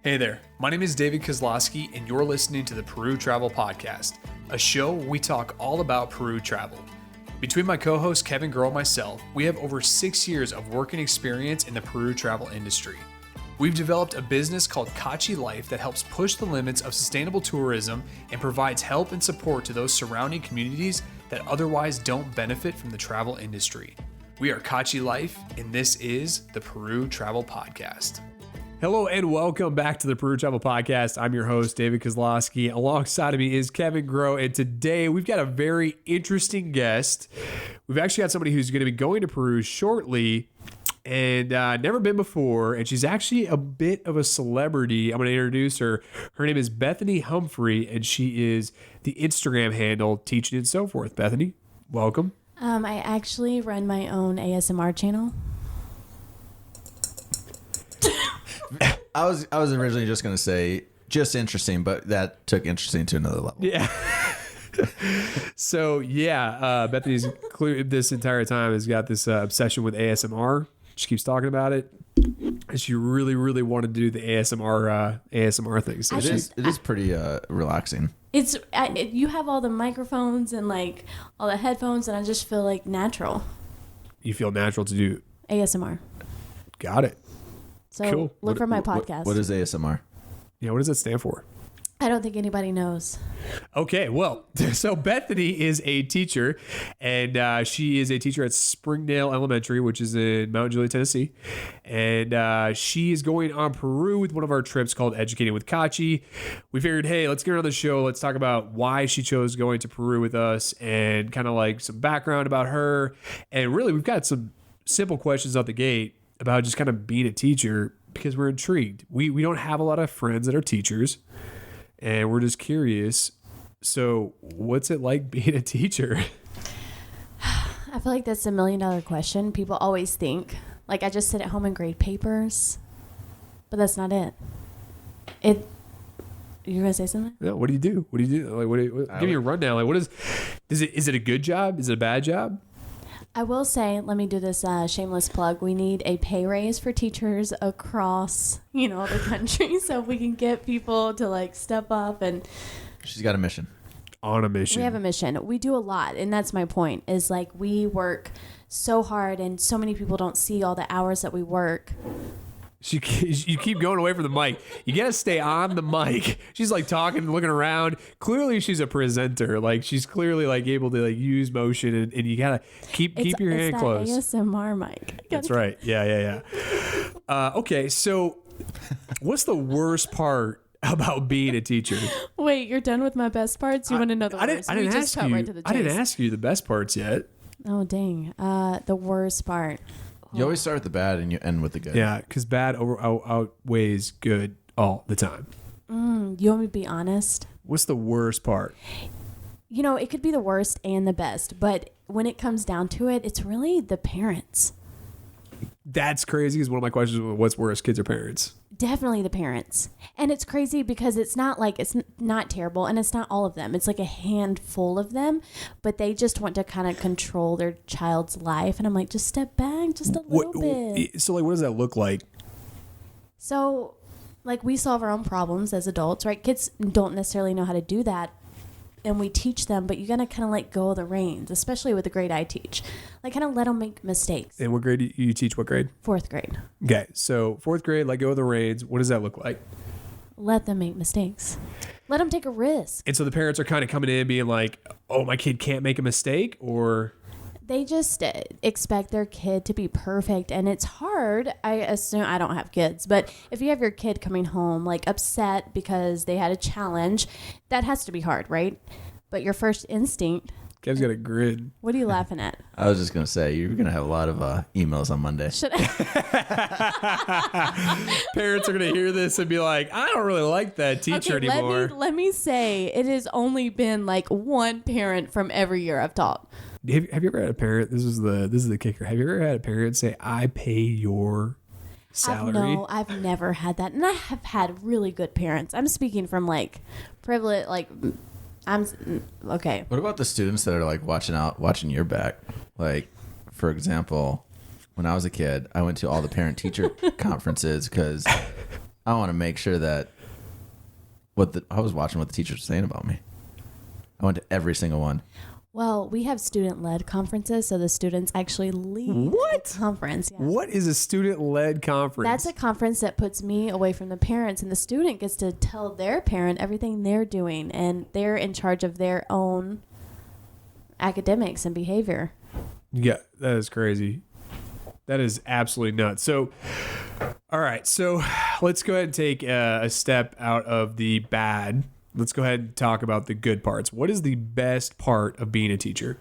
Hey there, my name is David Kozlowski, and you're listening to the Peru Travel Podcast, a show where we talk all about Peru travel. Between my co-host Kevin Grohl and myself, we have over 6 years of work and experience in the Peru travel industry. We've developed a business called Cachi Life that helps push the limits of sustainable tourism and provides help and support to those surrounding communities that otherwise don't benefit from the travel industry. We are Cachi Life, and this is the Peru Travel Podcast. Hello and welcome back to the Peru Travel Podcast. I'm your host, David Kozlowski. Alongside of me is Kevin Grohl, and today we've got a very interesting guest. We've actually got somebody who's going to be going to Peru shortly and never been before, and she's actually a bit of a celebrity. I'm going to introduce her. Her name is Bethany Humphrey, and she is the Instagram handle Teaching and So Forth. Bethany, welcome. I actually run my own ASMR channel. I was originally just going to say just interesting, but that took interesting to another level. Yeah. So, Bethany's this entire time has got this obsession with ASMR. She keeps talking about it. And she really, really wanted to do the ASMR thing. So It is pretty relaxing. You have all the microphones and like all the headphones, and I just feel like natural. You feel natural to do ASMR. Got it. So Cool. look for my podcast. What is ASMR? Yeah, what does that stand for? I don't think anybody knows. Okay, well, so Bethany is a teacher, and she is a teacher at Springdale Elementary, which is in Mount Juliet, Tennessee. And she is going on Peru with one of our trips called Educating with Cachi. We figured, hey, let's get her on the show. Let's talk about why she chose going to Peru with us and kind of like some background about her. And really, we've got some simple questions out the gate about just kind of being a teacher because we're intrigued. We don't have a lot of friends that are teachers. And we're just curious. So what's it like being a teacher? I feel like that's $1 million question. People always think, like, I just sit at home and grade papers. But that's not it. You're going to say something? Yeah, what do you do? What do you do? Like, give me a rundown. Like, is it a good job? Is it a bad job? I will say, let me do this shameless plug. We need a pay raise for teachers across, the country, so we can get people to like step up. And She's got a mission. On a mission. We have a mission. We do a lot, and that's my point. Is like we work so hard, and so many people don't see all the hours that we work. You keep going away from the mic. You got to stay on the mic. She's like talking, looking around. Clearly, she's a presenter. Like she's clearly like able to like use motion, and you gotta keep your hand close. ASMR mic. That's right. Yeah. Okay, so what's the worst part about being a teacher? Wait, you're done with my best parts? You want to know the worst? I didn't ask you. I didn't ask you the best parts yet. Oh dang! The worst part. You always start with the bad and you end with the good. Yeah, because bad outweighs good all the time. You want me to be honest? What's the worst part? It could be the worst and the best, but when it comes down to it, it's really the parents. That's crazy because one of my questions was, what's worse, kids or parents? Definitely the parents. And it's crazy because it's not like it's not terrible, and it's not all of them. It's like a handful of them, but they just want to kind of control their child's life. And I'm like, just step back just a little bit. So like, what does that look like? So like we solve our own problems as adults, right? Kids don't necessarily know how to do that. And we teach them, but you got to kind of let go of the reins, especially with the grade I teach. Like kind of let them make mistakes. And what grade do you teach? What grade? 4th grade. Okay, so 4th grade, let go of the reins. What does that look like? Let them make mistakes. Let them take a risk. And so the parents are kind of coming in being like, oh, my kid can't make a mistake, or... They just expect their kid to be perfect, and it's hard. I assume I don't have kids, but if you have your kid coming home like upset because they had a challenge, that has to be hard, right? But your first instinct... Kev's got a grin. What are you laughing at? I was just going to say, you're going to have a lot of emails on Monday. Should I? Parents are going to hear this and be like, I don't really like that teacher anymore. Let me say, it has only been like one parent from every year I've taught. Have you ever had a parent? This is the kicker. Have you ever had a parent say, "I pay your salary"? No, I've never had that, and I have had really good parents. I'm speaking from like privilege. Like, I'm okay. What about the students that are like watching your back? Like, for example, when I was a kid, I went to all the parent-teacher conferences because I want to make sure that I was watching what the teachers were saying about me. I went to every single one. Well, we have student-led conferences, so the students actually lead the conference. Yeah. What is a student-led conference? That's a conference that puts me away from the parents, and the student gets to tell their parent everything they're doing, and they're in charge of their own academics and behavior. Yeah, that is crazy. That is absolutely nuts. So, all right. So let's go ahead and take a step out of the bad. Let's go ahead and talk about the good parts. What is the best part of being a teacher?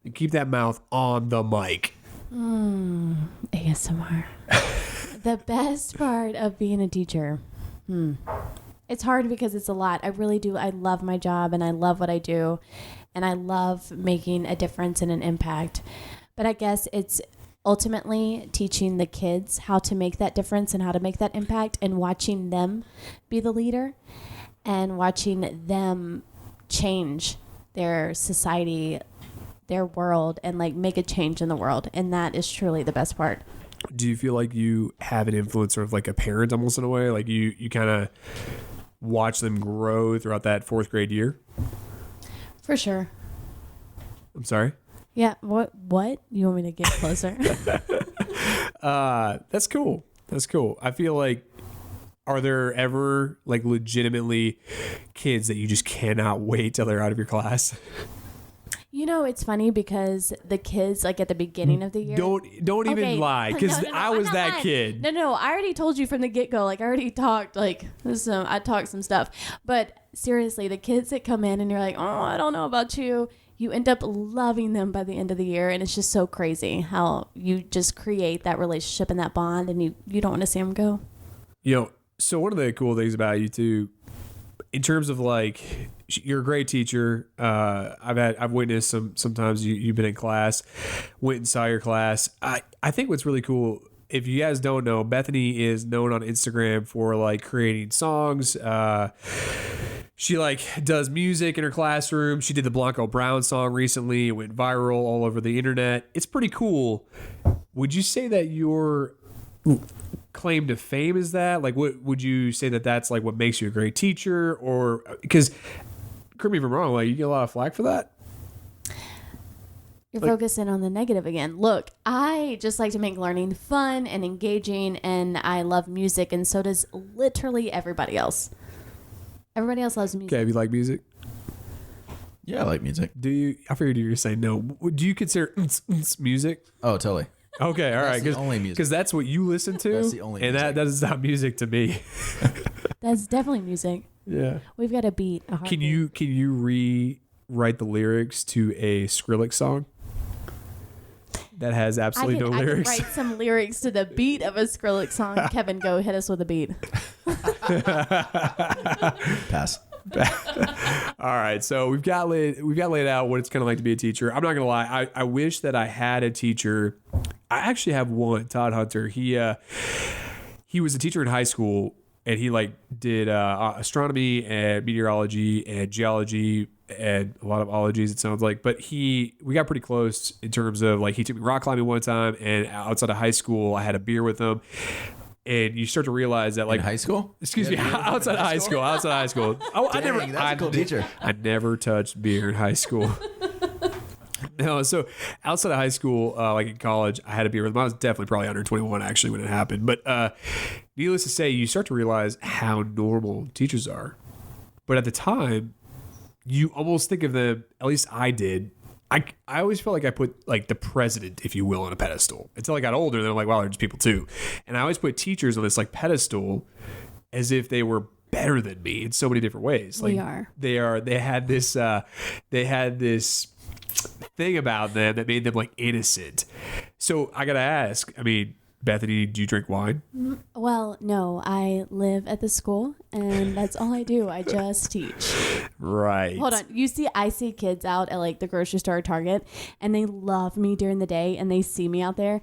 And keep that mouth on the mic. ASMR. The best part of being a teacher. It's hard because it's a lot. I really do. I love my job and I love what I do. And I love making a difference and an impact. But I guess it's ultimately teaching the kids how to make that difference and how to make that impact, and watching them be the leader and watching them change their society, their world, and like make a change in the world. And that is truly the best part. Do you feel like you have an influence, sort of like a parent almost in a way? Like you kind of watch them grow throughout that fourth grade year? For sure. I'm sorry? Yeah. What? You want me to get closer? That's cool. That's cool. I feel like, are there ever like legitimately kids that you just cannot wait till they're out of your class? You know, it's funny because the kids, like at the beginning of the year. Don't even lie, because I was that lying. kid. No, I already told you from the get go. Like I already talked. I talked some stuff. But seriously, the kids that come in and you're like, oh, I don't know about you. You end up loving them by the end of the year, and it's just so crazy how you just create that relationship and that bond, and you don't want to see them go. You know, so one of the cool things about you too, in terms of like, you're a great teacher. I've witnessed sometimes you've been in class, went and saw your class. I think what's really cool, if you guys don't know, Bethany is known on Instagram for like creating songs. She like does music in her classroom. She did the Blanco Brown song recently. It went viral all over the internet. It's pretty cool. Would you say that your claim to fame is that? Like, what would you say that that's like what makes you a great teacher? Or because, correct me if I'm wrong, like you get a lot of flack for that? You're focusing on the negative again. Look, I just like to make learning fun and engaging, and I love music, and so does literally everybody else. Everybody else loves music. Okay, if you like music? Yeah, I like music. Do you? I figured you were going to say no. Do you consider music? Oh, totally. Okay, all right. That's the only music. Because that's what you listen to. That's the only music. And that is not music to me. That's definitely music. Yeah. We've got a beat. Can you rewrite the lyrics to a Skrillex song that has absolutely no lyrics? I can write some lyrics to the beat of a Skrillex song. Kevin, go hit us with a beat. Pass. All right, so we've got laid out what it's kind of like to be a teacher. I'm not gonna lie, I wish that I had a teacher. I actually have one, Todd Hunter. He was a teacher in high school, and he like did astronomy and meteorology and geology and a lot of ologies, it sounds like. But we got pretty close in terms of like, he took me rock climbing one time, and outside of high school, I had a beer with him. And you start to realize that, like, in high school? Excuse me, outside of high school. Oh, Dang, that's a cool teacher. I never touched beer in high school. No, so outside of high school, like in college, I had a beer with him. I was definitely probably under 21 actually when it happened. But needless to say, you start to realize how normal teachers are. But at the time, you almost think of them, at least I did. I always felt like I put like the president, if you will, on a pedestal. Until I got older, then I'm like, wow, they're just people too. And I always put teachers on this like pedestal as if they were better than me in so many different ways. Like, they had this thing about them that made them like innocent. So I gotta ask, I mean, Bethany, do you drink wine? Well, no, I live at the school, and that's all I do. I just teach. Right. Hold on. I see kids out at like the grocery store or Target, and they love me during the day, and they see me out there,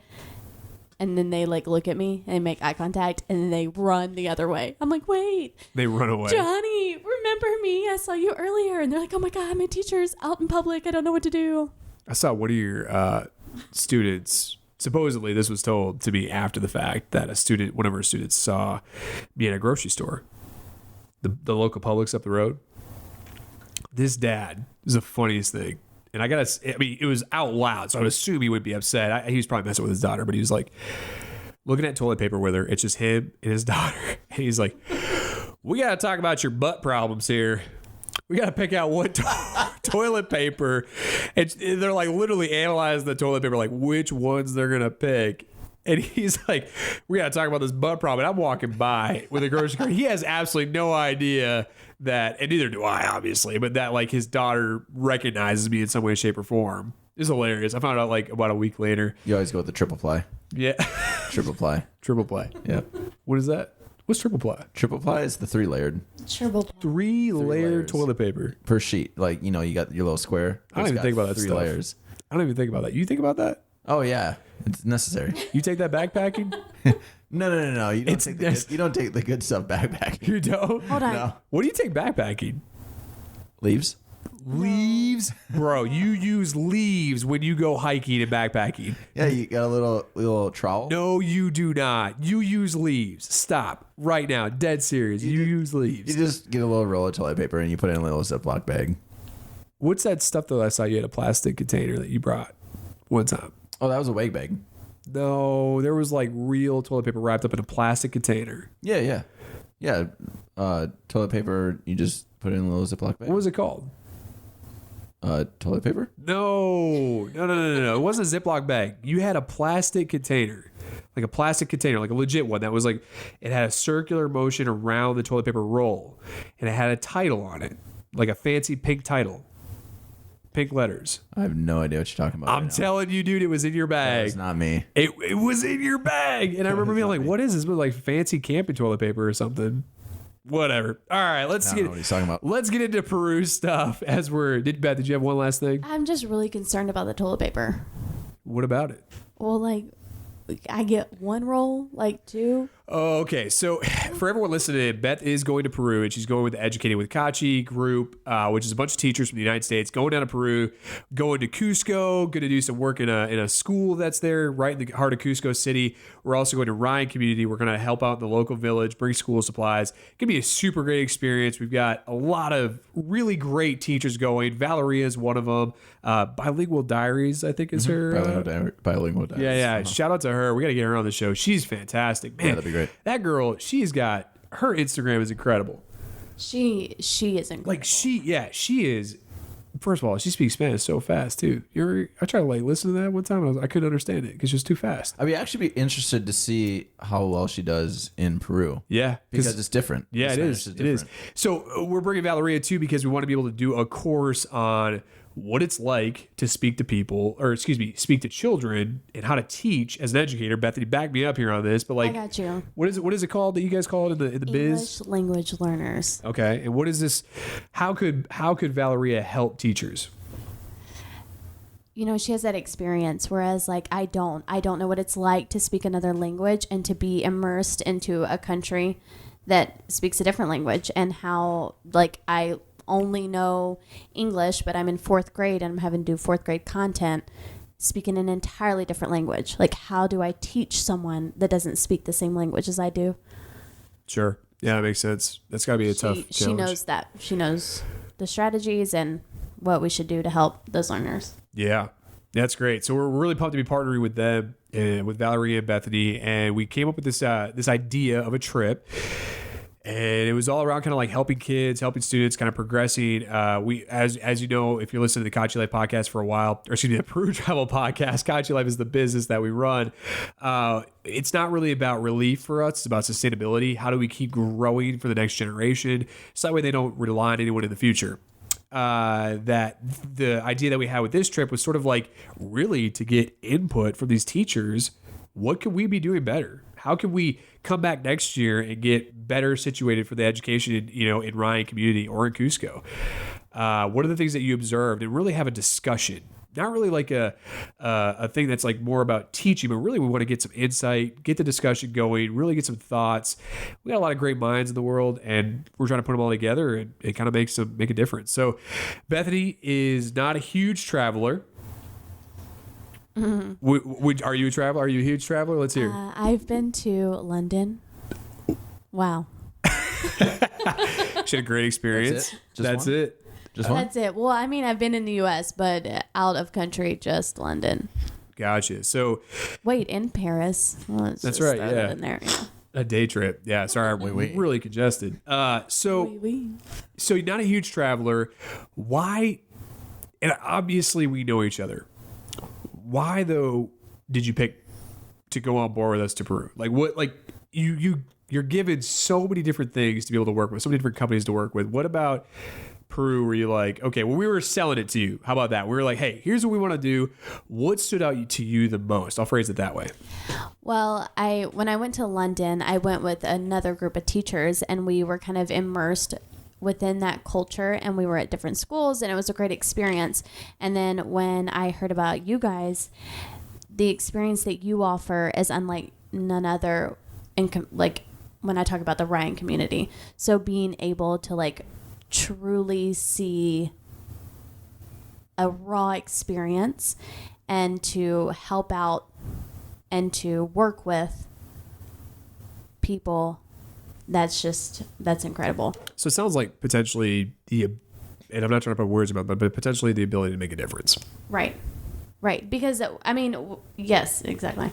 and then they like look at me and make eye contact, and then they run the other way. I'm like, wait. They run away. Johnny, remember me? I saw you earlier. And they're like, oh my God, my teacher's out in public. I don't know what to do. I saw one of your students supposedly this was told to me after the fact that one of her students saw me at a grocery store, the local Publix up the road. This dad is the funniest thing. And it was out loud, so I would assume he would be upset. He was probably messing with his daughter, but he was like looking at toilet paper with her. It's just him and his daughter. And he's like, we got to talk about your butt problems here. We got to pick out what toilet paper. And they're like literally analyzing the toilet paper, like which ones they're going to pick. And he's like, we got to talk about this butt problem. And I'm walking by with a grocery cart. He has absolutely no idea that, and neither do I, obviously, but that like his daughter recognizes me in some way, shape, or form. It's hilarious. I found out like about a week later. You always go with the triple ply. Yeah. Triple ply. Triple ply. Yeah. What is that? What's triple ply? Triple ply is the 3-layered. Triple. Three-layered toilet paper. Per sheet. Like, you got your little square. I don't even think about that 3 stuff. layers. I don't even think about that. You think about that? Oh, yeah. It's necessary. You take that backpacking? No. You don't take the good stuff backpacking. You don't? Hold on. No. What do you take backpacking? Leaves? Leaves? Bro, you use leaves when you go hiking and backpacking. Yeah, you got a little trowel. No, you do not. You use leaves. Stop. Right now. Dead serious. You use leaves. You just get a little roll of toilet paper and you put it in a little Ziploc bag. What's that stuff that I saw you had a plastic container that you brought one time? Oh, that was a wig bag. No, there was like real toilet paper wrapped up in a plastic container. Yeah. Toilet paper, you just put it in a little Ziploc bag. What was it called? Toilet paper? No. It wasn't a Ziploc bag. You had a plastic container, like a legit one that was like, it had a circular motion around the toilet paper roll, and it had a title on it, like a fancy pink title, pink letters. I have no idea what you're talking about. I'm telling you, dude, it was in your bag. It's not me. It was in your bag, and I remember being like, "What is this?" It was like fancy camping toilet paper or something. Whatever. All right, let's I don't know what he's talking about. Let's get into Peru stuff. Did you have one last thing? I'm just really concerned about the toilet paper. What about it? Well, like, I get one roll, like 2. Oh, okay. So for everyone listening, Beth is going to Peru, and she's going with the Educating with Cachi group, which is a bunch of teachers from the United States going down to Peru, going to Cusco, going to do some work in a school that's there right in the heart of Cusco City. We're also going to Ryan community. We're going to help out in the local village, bring school supplies. It's going to be a super great experience. We've got a lot of really great teachers going. Valeria is one of them. Bilingual Diaries, I think, is her. Bilingual Diaries. Yeah. Shout out to her. We got to get her on the show. She's fantastic, man. Yeah, that'd be great. That girl, she's got her Instagram is incredible. She is incredible. Like she is. First of all, she speaks Spanish so fast too. I tried to like listen to that one time. I couldn't understand it because she was too fast. I'd actually be interested to see how well she does in Peru. Yeah, because it's different. Yeah, it is. It is. So we're bringing Valeria too because we want to be able to do a course on what it's like to speak to children and how to teach as an educator. Bethany, back me up here on this, but like, I got you. What is it called that you guys call it in the biz? English language learners. Okay, and what is this? How could Valeria help teachers? She has that experience, whereas like I don't know what it's like to speak another language and to be immersed into a country that speaks a different language, and how like I only know English, but I'm in 4th grade and I'm having to do 4th grade content speaking an entirely different language. Like, how do I teach someone that doesn't speak the same language as I do? Sure. Yeah, that makes sense. That's got to be a tough challenge. She knows that. She knows the strategies and what we should do to help those learners. Yeah, that's great. So we're really pumped to be partnering with them, with Valeria and Bethany, and we came up with this idea of a trip. And it was all around kind of like helping kids, helping students, kind of progressing. We, as you know, if you're listening to the Cachi Life podcast for a while, or excuse me, the Peru Travel podcast, Cachi Life is the business that we run. It's not really about relief for us. It's about sustainability. How do we keep growing for the next generation? So that way they don't rely on anyone in the future. That the idea that we had with this trip was sort of like really to get input from these teachers. What could we be doing better? How can we come back next year and get better situated for the education, in Ryan community or in Cusco? What are the things that you observed, and really have a discussion? Not really like a thing that's like more about teaching, but really we want to get some insight, get the discussion going, really get some thoughts. We got a lot of great minds in the world, and we're trying to put them all together and it kind of make a difference. So Bethany is not a huge traveler. Mm-hmm. Are you a traveler? Are you a huge traveler? Let's hear. I've been to London. Wow. She had a great experience. That's it. Just one? That's it. Well, I mean, I've been in the U.S., but out of country, just London. Gotcha. So, wait, in Paris. Well, that's right. Yeah. In there. Yeah. A day trip. Yeah. Sorry, I'm really congested. So you're not a huge traveler. Why? And obviously, we know each other. Why though did you pick to go on board with us to Peru? Like what? Like you're given so many different things to be able to work with, so many different companies to work with. What about Peru were you like, okay, well, we were selling it to you. How about that? We were like, hey, here's what we want to do. What stood out to you the most? I'll phrase it that way. Well, when I went to London, I went with another group of teachers, and we were kind of immersed within that culture, and we were at different schools, and it was a great experience. And then when I heard about you guys, the experience that you offer is unlike none other like when I talk about the Ryan community. So being able to like truly see a raw experience and to help out and to work with people, that's incredible. So it sounds like potentially and I'm not trying to put words about it, but potentially the ability to make a difference. Right. Because I mean, yes, exactly.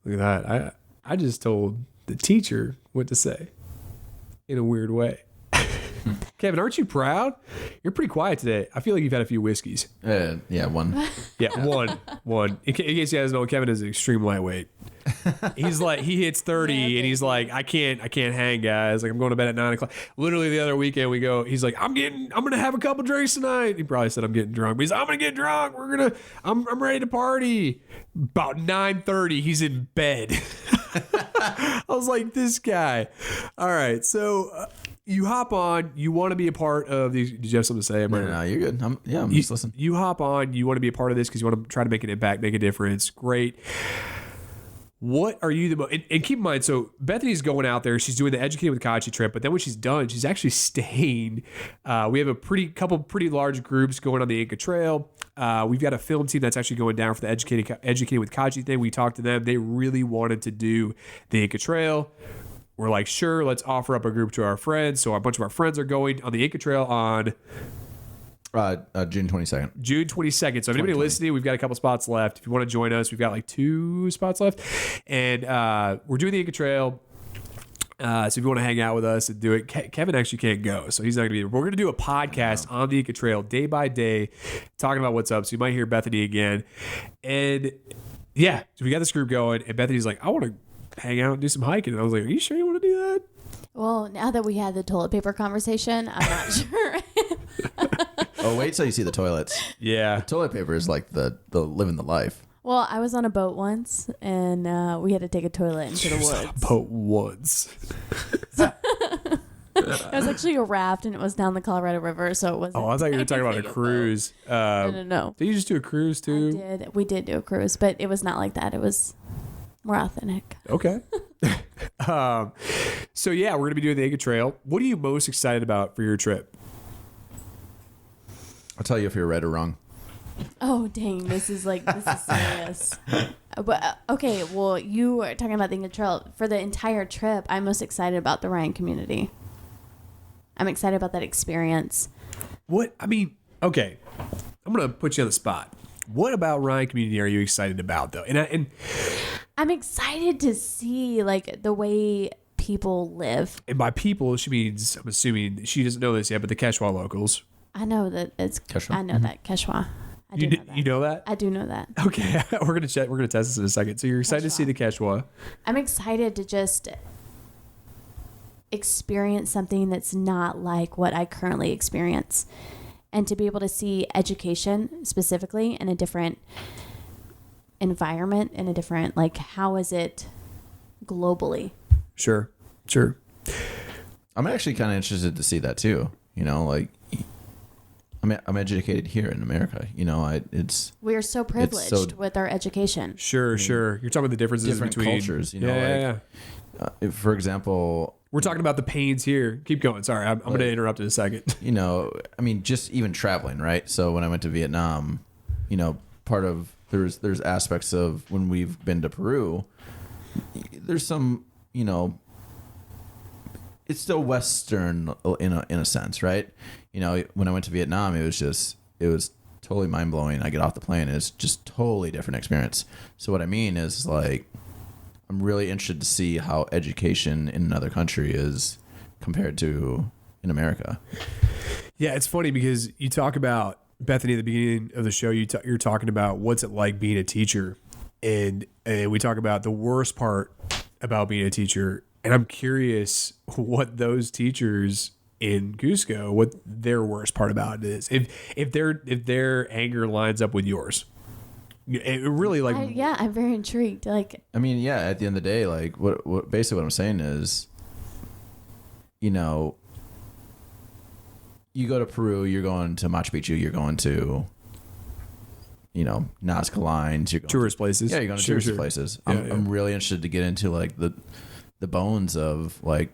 Look at that. I just told the teacher what to say in a weird way. Kevin, aren't you proud? You're pretty quiet today. I feel like you've had a few whiskeys. Yeah, one. Yeah, one. In case you guys don't know, Kevin is an extreme lightweight. He's like, he hits 30 and he's like, I can't hang, guys. Like, I'm going to bed at 9 o'clock. Literally the other weekend he's like, I'm going to have a couple drinks tonight. He probably said I'm getting drunk, but he's like, I'm going to get drunk. I'm ready to party. About 9:30, he's in bed. I was like, this guy. All right. So you hop on, you want to be a part of these. Did you have something to say? No, you're good. I'm just listening. You hop on, you want to be a part of this because you want to try to make an impact, make a difference. Great. What are you the most, and keep in mind, so Bethany's going out there, she's doing the Educating with Cachi trip, but then when she's done, she's actually staying. We have a couple pretty large groups going on the Inca Trail. We've got a film team that's actually going down for the Educating with Cachi thing. We talked to them. They really wanted to do the Inca Trail. We're like, sure, let's offer up a group to our friends. So a bunch of our friends are going on the Inca Trail on June 22nd. June 22nd. So if anybody listening, we've got a couple spots left. If you want to join us, we've got like 2 spots left. And we're doing the Inca Trail. So if you want to hang out with us and do it, Kevin actually can't go, so he's not going to be there. We're going to do a podcast on the Inca Trail day by day, talking about what's up. So you might hear Bethany again. And yeah, so we got this group going, and Bethany's like, I want to hang out and do some hiking. And I was like, are you sure you want to do that? Well, now that we had the toilet paper conversation, I'm not sure. Oh, wait till you see the toilets. Yeah. The toilet paper is like the living the life. Well, I was on a boat once, and we had to take a toilet into the woods. Boat once. It was actually a raft, and it was down the Colorado River, so it wasn't. Oh, I thought you were talking about a cruise. No. Did you just do a cruise too? We did do a cruise, but it was not like that. It was more authentic. Okay. So yeah, we're going to be doing the Inca Trail. What are you most excited about for your trip? I'll tell you if you're right or wrong. Oh, dang. This is serious. But okay, well, you were talking about the Inca Trail. For the entire trip, I'm most excited about the Ryan community. I'm excited about that experience. Okay. I'm going to put you on the spot. What about Ryan community are you excited about, though? And I'm excited to see, like, the way people live. And by people, she means, I'm assuming, she doesn't know this yet, but the Quechua locals. I know that it's Quechua? I know that Quechua. You know that? I do know that. Okay, we're gonna check. We're gonna test this in a second. So you're excited to see the Quechua. I'm excited to just experience something that's not like what I currently experience, and to be able to see education specifically in a different environment, in a different, like, how is it globally? Sure. I'm actually kind of interested to see that too. You know, like, I'm educated here in America. You know, we are so privileged with our education. Sure. You're talking about the differences different between cultures. You know, for example, we're talking about the pains here. Keep going. Sorry, I'm going to interrupt in a second. You know, I mean, just even traveling, right? So when I went to Vietnam, you know, part of there's aspects of when we've been to Peru, there's some, it's still Western in a sense, right? When I went to Vietnam, it was totally mind blowing. I get off the plane and it's just totally different experience. So what I mean is like, I'm really interested to see how education in another country is compared to in America. Yeah, it's funny because you talk about, Bethany, at the beginning of the show, you're talking about what's it like being a teacher. And we talk about the worst part about being a teacher. And I'm curious what those teachers in Cusco, what their worst part about it is. If their anger lines up with yours. It really like... I'm very intrigued. Like, I mean, yeah, at the end of the day, like what basically what I'm saying is, you go to Peru, you're going to Machu Picchu, you're going to, Nazca Lines, you're going tourist places. Yeah, you're going to tourist places. I'm really interested to get into like the bones of like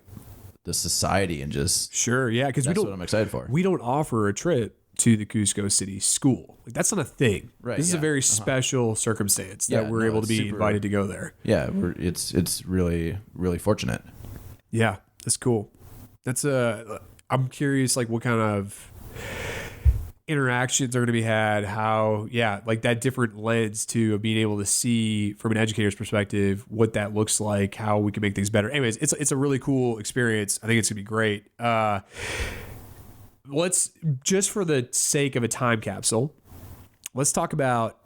the society and just because that's what I'm excited for. We don't offer a trip to the Cusco City School. Like, that's not a thing. Right. This is a very special circumstance that we're able to be invited to go there. Yeah, it's really, really fortunate. Yeah, that's cool. That's I'm curious, like, what kind of interactions are going to be had, how, like that different lens to being able to see from an educator's perspective what that looks like, how we can make things better. Anyways, it's a really cool experience. I think it's going to be great. Let's, just for the sake of a time capsule, let's talk about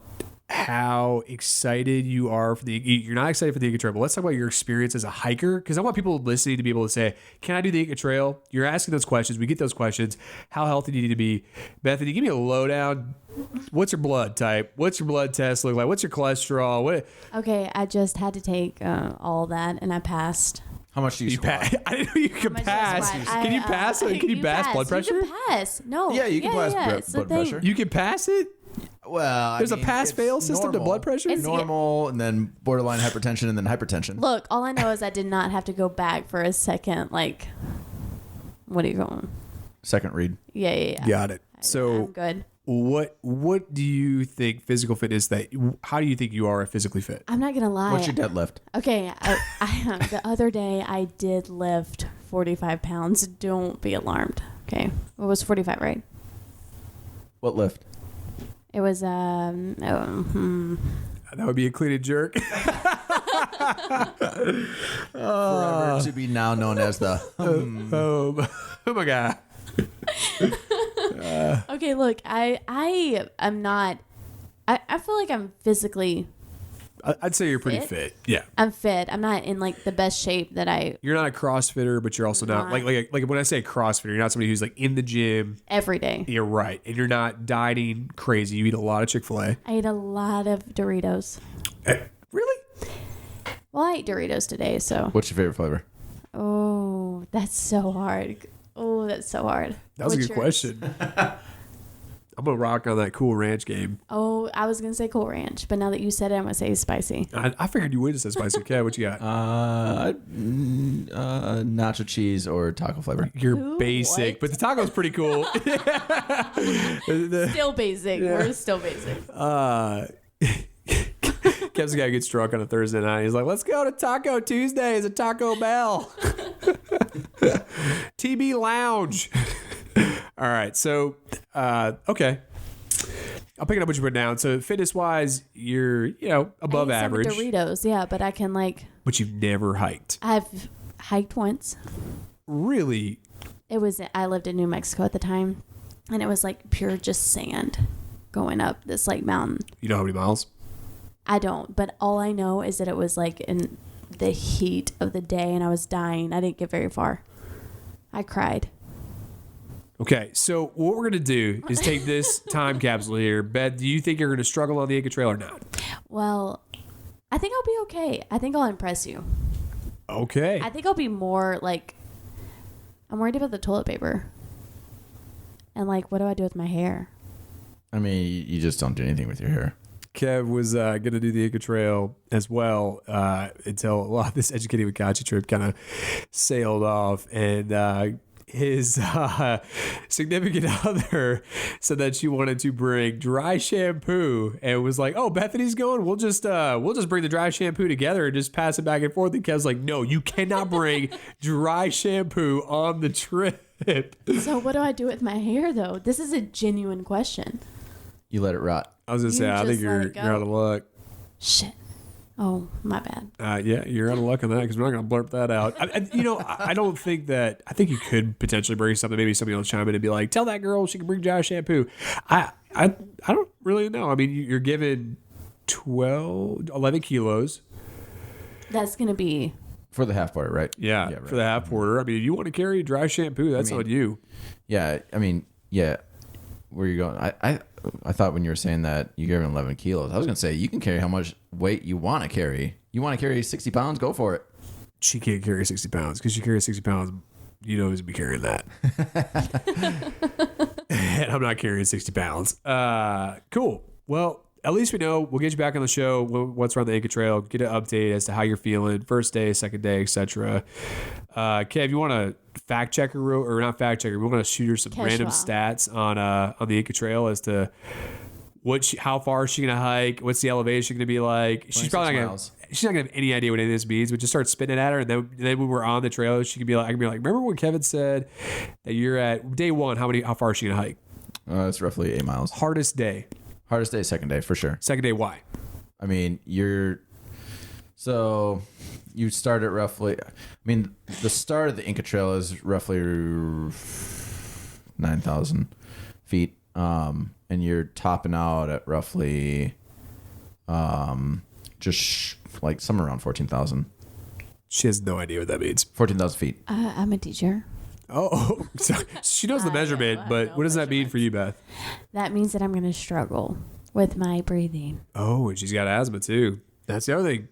how excited you are for you're not excited for the Inca Trail, but let's talk about your experience as a hiker, because I want people listening to be able to say, can I do the Inca Trail? You're asking those questions. We get those questions. How healthy do you need to be? Bethany, give me a lowdown. What's your blood type? What's your blood test look like? What's your cholesterol? Okay, I just had to take all that, and I passed. How much do you squat? I didn't know you could pass. Can you pass? Can you pass blood pressure? You can pass. No. Yeah, you can pass blood pressure. You can pass it? Well, there's a pass-fail system to blood pressure? It's normal, and then borderline hypertension, and then hypertension. Look, all I know is I did not have to go back for a second, like, what are you going? Second read. Yeah. Got it. So I'm good. What do you think physical fitness, how do you think you are physically fit? I'm not going to lie. What's your deadlift? Okay. I the other day I did lift 45 pounds. Don't be alarmed. Okay. It was 45, right? What lift? It was, That would be a clean and jerk. Forever to be now known as the oh my God. Okay, look, I am not, I feel like I'm physically I'd say you're pretty fit. Yeah. I'm fit. I'm not in like the best shape that You're not a CrossFitter, but you're also not like when I say CrossFitter, you're not somebody who's like in the gym every day. You're right. And you're not dieting crazy. You eat a lot of Chick-fil-A. I ate a lot of Doritos. Really? Well, I ate Doritos today, so. What's your favorite flavor? Oh, that's so hard. Oh, that's so hard. That was a good question. I'm going to rock on that Cool Ranch game. Oh, I was going to say Cool Ranch, but now that you said it, I'm going to say spicy. I figured you would have said spicy. Okay, what you got? Nacho cheese or taco flavor. You're basic, but the taco's pretty cool. Still basic. Yeah. We're still basic. Kev's guy gets drunk on a Thursday night. He's like, let's go to Taco Tuesdays at Taco Bell. TB Lounge. All right. So, okay. I'll pick it up what you put down. So fitness wise, you're, above average. Doritos, yeah, but I can But you've never hiked. I've hiked once. Really? I lived in New Mexico at the time, and it was pure just sand going up this mountain. You know how many miles? I don't, but all I know is that it was in the heat of the day and I was dying. I didn't get very far. I cried. Okay, so what we're going to do is take this time capsule here. Beth, do you think you're going to struggle on the Inca Trail or not? Well, I think I'll be okay. I think I'll impress you. Okay. I think I'll be more I'm worried about the toilet paper. And what do I do with my hair? I mean, you just don't do anything with your hair. Kev was going to do the Inca Trail as well until this Educating with Cachi trip kind of sailed off. And his significant other said that she wanted to bring dry shampoo and was like, "Oh, Bethany's going. We'll just bring the dry shampoo together and just pass it back and forth." And Kev's like, "No, you cannot bring dry shampoo on the trip." So what do I do with my hair though? This is a genuine question. You let it rot. I was gonna say, I think you're out of luck. Shit. Oh, my bad. Yeah, you're out of luck on that because we're not going to blurb that out. I don't think that. I think you could potentially bring something. Maybe somebody will chime in and be like, "Tell that girl she can bring dry shampoo." I don't really know. I mean, you're given 11 kilos. That's going to be For the half part, right? Yeah, right. For the half quarter. I mean, if you want to carry dry shampoo, that's on you. Yeah, I mean, yeah. Where you going? I thought when you were saying that you gave him 11 kilos, I was going to say you can carry how much weight you want to carry. You want to carry 60 pounds? Go for it. She can't carry 60 pounds because she carries 60 pounds. You know who's going to be carrying that. And I'm not carrying 60 pounds. Cool. Well, at least we know. We'll get you back on the show once we're on the Inca Trail. Get an update as to how you're feeling. First day, second day, etc. Kev, you want to fact check her or not fact check her? We want to shoot her some random stats on the Inca Trail as to how far is she gonna hike? What's the elevation gonna be like? She's probably not gonna have any idea what any of this means. But just start spitting it at her, and then when we're on the trail, she can be like, I can be like, remember when Kevin said that you're at day one? How far is she gonna hike? It's roughly 8 miles. Hardest day, second day for sure. Second day, why? I mean, you start at roughly. I mean, the start of the Inca Trail is roughly 9,000 feet. And you're topping out at roughly, just like somewhere around 14,000. She has no idea what that means. 14,000 feet. I'm a teacher. Oh, so she knows the measurement, but what does that mean for you, Beth? That means that I'm going to struggle with my breathing. Oh, and she's got asthma too. That's the other thing.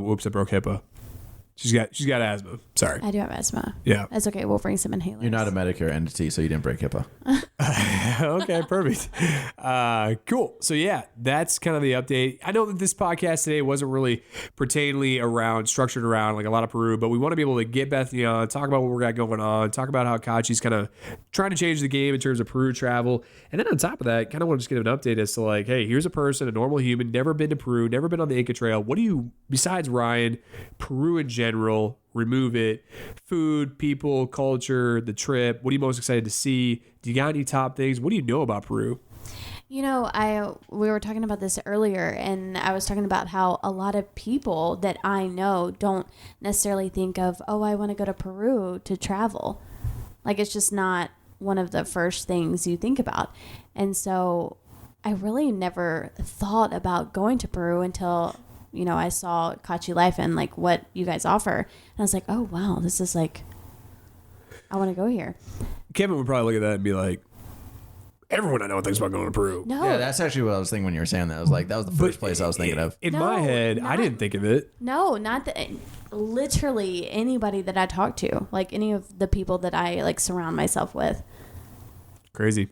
Whoops, I broke HIPAA. She's got asthma. Sorry. I do have asthma. Yeah. That's okay. We'll bring some inhalers. You're not a Medicare entity, so you didn't break HIPAA. Okay, perfect. Cool. So yeah, that's kind of the update. I know that this podcast today wasn't really structured around like a lot of Peru, but we want to be able to get Bethany on, talk about what we got going on, talk about how Cachi's kind of trying to change the game in terms of Peru travel. And then on top of that, kind of want to just give an update as to like, hey, here's a person, a normal human, never been to Peru, never been on the Inca Trail. What do you, besides Ryan, Peru in general, remove it, food, people, culture, the trip, what are you most excited to see? Do you got any top things? What do you know about Peru? You know, we were talking about this earlier, and I was talking about how a lot of people that I know don't necessarily think of, oh, I want to go to Peru to travel. Like, it's just not one of the first things you think about. And so I really never thought about going to Peru until, you know, I saw Cachi Life and like what you guys offer. And I was like, oh, wow, this is like, I want to go here. Kevin would probably look at that and be like, everyone I know thinks about going to Peru. No. Yeah, that's actually what I was thinking when you were saying that. I was like, that was the first place I was thinking of. In my head, I didn't think of it. No, not that. Literally anybody that I talk to, like any of the people that I like surround myself with. Crazy.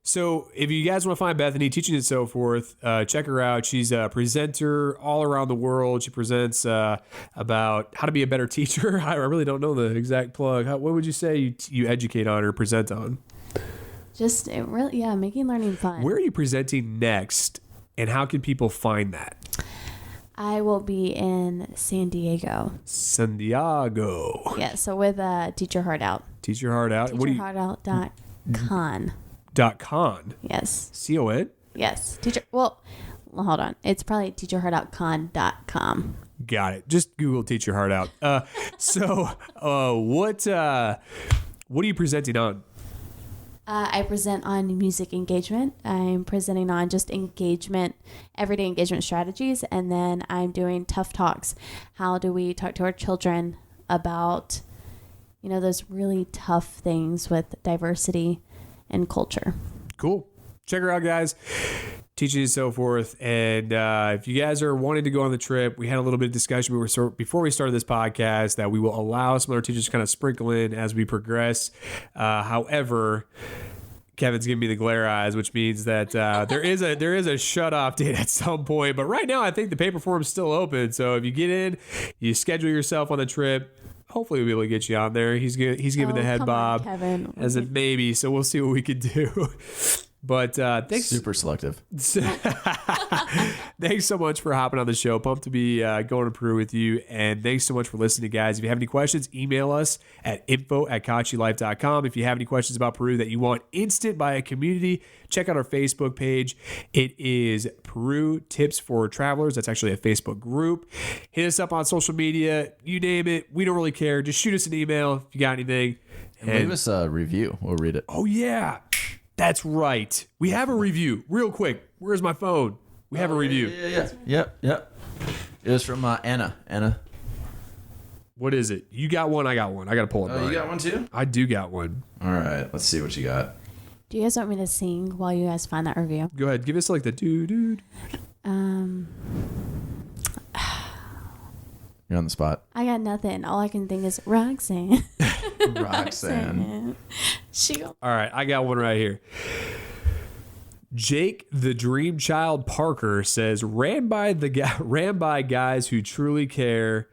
So if you guys want to find Bethany teaching and so forth, check her out. She's a presenter all around the world. She presents about how to be a better teacher. I really don't know the exact plug. What would you say you educate on or present on? Just making learning fun. Where are you presenting next, and how can people find that? I will be in San Diego. San Diego. Yeah, so with Teach Your Heart Out. Teach Your Heart Out. TeachYourHeartOut.con. .con. Yes. C-O-N? Yes. Well, hold on. It's probably TeachYourHeartOutCon.com. Got it. Just Google Teach Your Heart Out. What are you presenting on? I present on music engagement. I'm presenting on just engagement, everyday engagement strategies. And then I'm doing tough talks. How do we talk to our children about, you know, those really tough things with diversity and culture. Cool. Check her out, guys. Teaching and so forth. And if you guys are wanting to go on the trip, we had a little bit of discussion before we started this podcast that we will allow some other teachers to kind of sprinkle in as we progress. However, Kevin's giving me the glare eyes, which means that there is a shut off date at some point. But right now, I think the paper form's still open. So if you get in, you schedule yourself on the trip. hopefully we'll be able to get you on there. He's giving the head come bob on, Kevin. as a maybe, so we'll see what we can do. But thanks. Super selective. Thanks so much for hopping on the show. Pumped to be going to Peru with you. And thanks so much for listening, guys. If you have any questions, email us at info@cachilife.com. If you have any questions about Peru that you want instant by a community, check out our Facebook page. It is Peru Tips for Travelers. That's actually a Facebook group. Hit us up on social media. You name it. We don't really care. Just shoot us an email if you got anything. And leave us a review. We'll read it. Oh, yeah. That's right. We have a review. Real quick. Where's my phone? We have a review. Yep. It was from Anna. Anna. What is it? You got one. I got one. I got to pull it. Oh, you got one too? I do got one. All right. Let's see what you got. Do you guys want me to sing while you guys find that review? Go ahead. Give us like the doo-doo. You're on the spot. I got nothing. All I can think is Roxanne. Roxanne. All right. I got one right here. Jake the Dream Child Parker says, ran by guys who truly care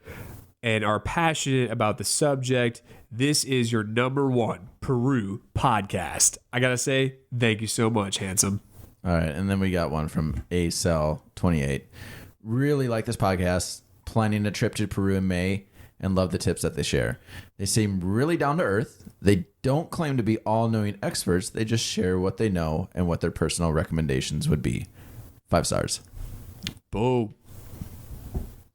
and are passionate about the subject. This is your number one Peru podcast. I gotta say, thank you so much, handsome. All right, and then we got one from ACell28. Really like this podcast. Planning a trip to Peru in May and love the tips that they share. They seem really down to earth. They don't claim to be all-knowing experts. They just share what they know and what their personal recommendations would be. 5 stars. Boom.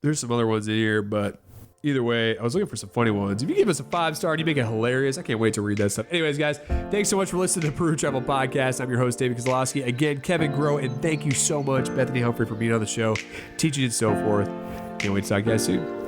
There's some other ones in here, but either way, I was looking for some funny ones. If you give us a 5-star and you make it hilarious, I can't wait to read that stuff. Anyways, guys, thanks so much for listening to the Peru Travel Podcast. I'm your host, David Kozlowski. Again, Kevin Groh, and thank you so much, Bethany Humphrey, for being on the show, teaching and so forth. Can't wait to talk to you guys soon.